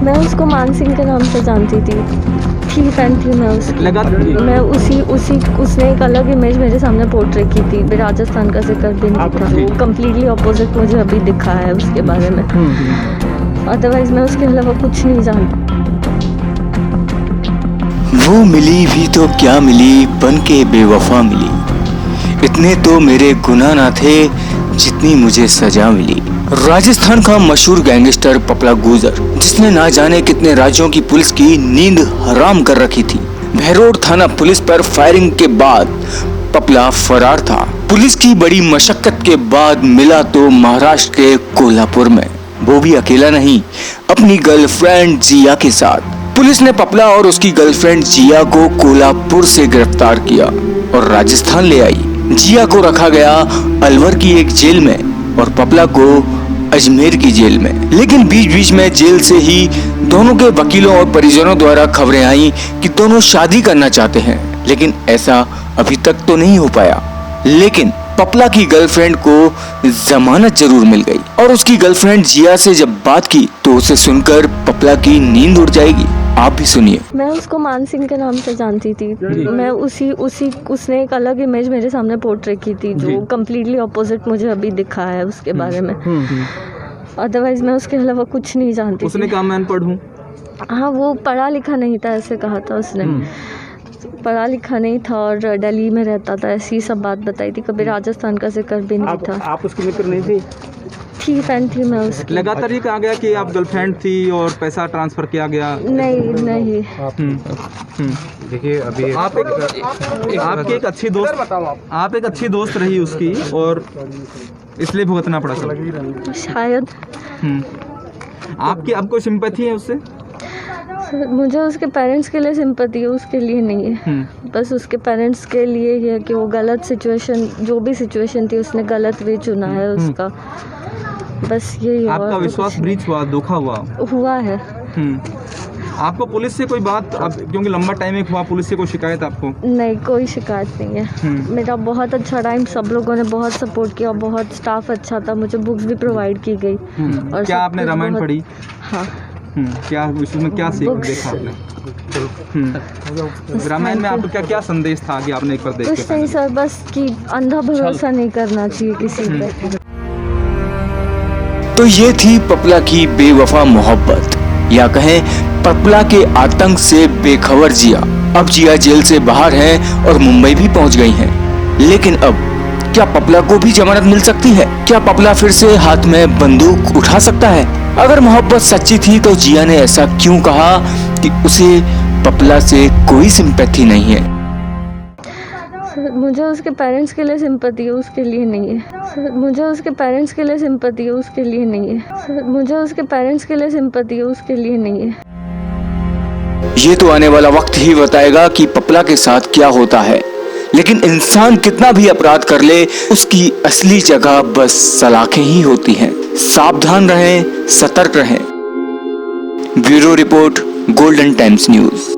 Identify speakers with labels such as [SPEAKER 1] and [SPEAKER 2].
[SPEAKER 1] मैं उसको मान सिंह के नाम से जानती थी फैन थी मैं उसकी। मैं उसने एक अलग इमेज मेरे सामने पोर्ट्रे की थी, राजस्थान का जिक्र भी नहीं था। वो कम्प्लीटली अपोजिट मुझे अभी दिखा है उसके बारे में। अदरवाइज मैं उसके अलावा कुछ नहीं जानती।
[SPEAKER 2] वो मिली भी तो क्या मिली, बन के बेवफा मिली। इतने तो मेरे गुनाह ना थे जितनी मुझे सजा मिली। राजस्थान का मशहूर गैंगस्टर पपला गुर्जर, जिसने ना जाने कितने राज्यों की पुलिस की नींद हराम कर रखी थी। बहरोड थाना पुलिस पर फायरिंग के बाद पपला फरार था। पुलिस की बड़ी मशक्कत के बाद मिला तो महाराष्ट्र के कोल्हापुर में, वो भी अकेला नहीं, अपनी गर्लफ्रेंड जिया के साथ। पुलिस ने पपला और उसकी गर्लफ्रेंड जिया को कोल्हापुर से गिरफ्तार किया और राजस्थान ले आई। जिया को रखा गया अलवर की एक जेल में और पपला को अजमेर की जेल में। लेकिन बीच बीच में जेल से ही दोनों के वकीलों और परिजनों द्वारा खबरें आई कि दोनों शादी करना चाहते हैं, लेकिन ऐसा अभी तक तो नहीं हो पाया। लेकिन पपला की गर्लफ्रेंड को जमानत जरूर मिल गई और उसकी गर्लफ्रेंड जिया से जब बात की तो उसे सुनकर पपला की नींद उड़ जाएगी। आप भी सुनिए।
[SPEAKER 1] मैं उसको मान सिंह के नाम से जानती थी। मैं उसने एक अलग इमेज मेरे सामने पोर्ट्रे की थी, जो कम्प्लीटली अपोजिट मुझे अभी दिखा है उसके बारे में। अदरवाइज मैं उसके अलावा कुछ नहीं जानती।
[SPEAKER 3] उसने कहा मैं अनपढ़ हूँ।
[SPEAKER 1] हाँ, वो पढ़ा लिखा नहीं था, ऐसे कहा था उसने। पढ़ा लिखा नहीं था और दिल्ली में रहता था, ऐसी सब बात बताई थी। कभी राजस्थान का जिक्र भी नहीं था।
[SPEAKER 3] आप उसकी मित्र नहीं थी?
[SPEAKER 1] फैन थी मैं उसकी।
[SPEAKER 3] लगातार ये कहा गया कि आप गर्लफ्रेंड थी और पैसा ट्रांसफर किया गया।
[SPEAKER 1] नहीं।
[SPEAKER 3] देखिए अभी आप एक अच्छी दोस्त रही उसकी और इसलिए भुगतना पड़ा सब
[SPEAKER 1] शायद।
[SPEAKER 3] आपकी अब कोई सिंपैथी है उससे?
[SPEAKER 1] मुझे उसके पेरेंट्स के लिए सिंपैथी है, उसके लिए नहीं है। बस उसके पेरेंट्स के लिए ही है कि वो गलत सिचुएशन, जो भी सिचुएशन थी उसने गलत वे चुना है उसका। बस यही।
[SPEAKER 3] आपका विश्वास ब्रीच हुआ, धोखा
[SPEAKER 1] हुआ है।
[SPEAKER 3] आपको पुलिस से कोई बात, अब क्योंकि लंबा टाइम एक हुआ, पुलिस से कोई शिकायत आपको?
[SPEAKER 1] नहीं, कोई शिकायत नहीं है। मेरा बहुत अच्छा टाइम, सब लोगों ने बहुत सपोर्ट किया, बहुत स्टाफ अच्छा था, मुझे बुक्स भी प्रोवाइड की गई। और
[SPEAKER 3] क्या आपने रामायण पढ़ी?
[SPEAKER 1] हाँ।
[SPEAKER 3] क्या उसमें क्या सीख देखा आपने? रामायण में आपको क्या संदेश था कि आपने एक बार देख के?
[SPEAKER 1] कुछ नहीं सर, बस कि अंधा भरोसा नहीं करना चाहिए किसी पे।
[SPEAKER 2] तो ये थी पपला की बेवफा मोहब्बत, या कहें पपला के आतंक से बेखबर जिया। अब जिया जेल से बाहर है और मुंबई भी पहुंच गई हैं। लेकिन अब क्या पपला को भी जमानत मिल सकती है? क्या पपला फिर से हाथ में बंदूक उठा सकता है? अगर मोहब्बत सच्ची थी तो जिया ने ऐसा क्यों कहा कि उसे पपला से कोई सिंपैथी नहीं है?
[SPEAKER 1] मुझे उसके पेरेंट्स के लिए सिंपैथी है, उसके लिए नहीं है। मुझे उसके पेरेंट्स के लिए सिंपैथी है, उसके लिए नहीं है। मुझे उसके पेरेंट्स के लिए सिंपैथी है, उसके लिए नहीं है।
[SPEAKER 2] ये तो आने वाला वक्त ही बताएगा कि पपला के साथ क्या होता है। लेकिन इंसान कितना भी अपराध कर ले, उसकी असली जगह बस सलाखें ही होती हैं। सावधान रहें, सतर्क रहें। Bureau report, golden times news.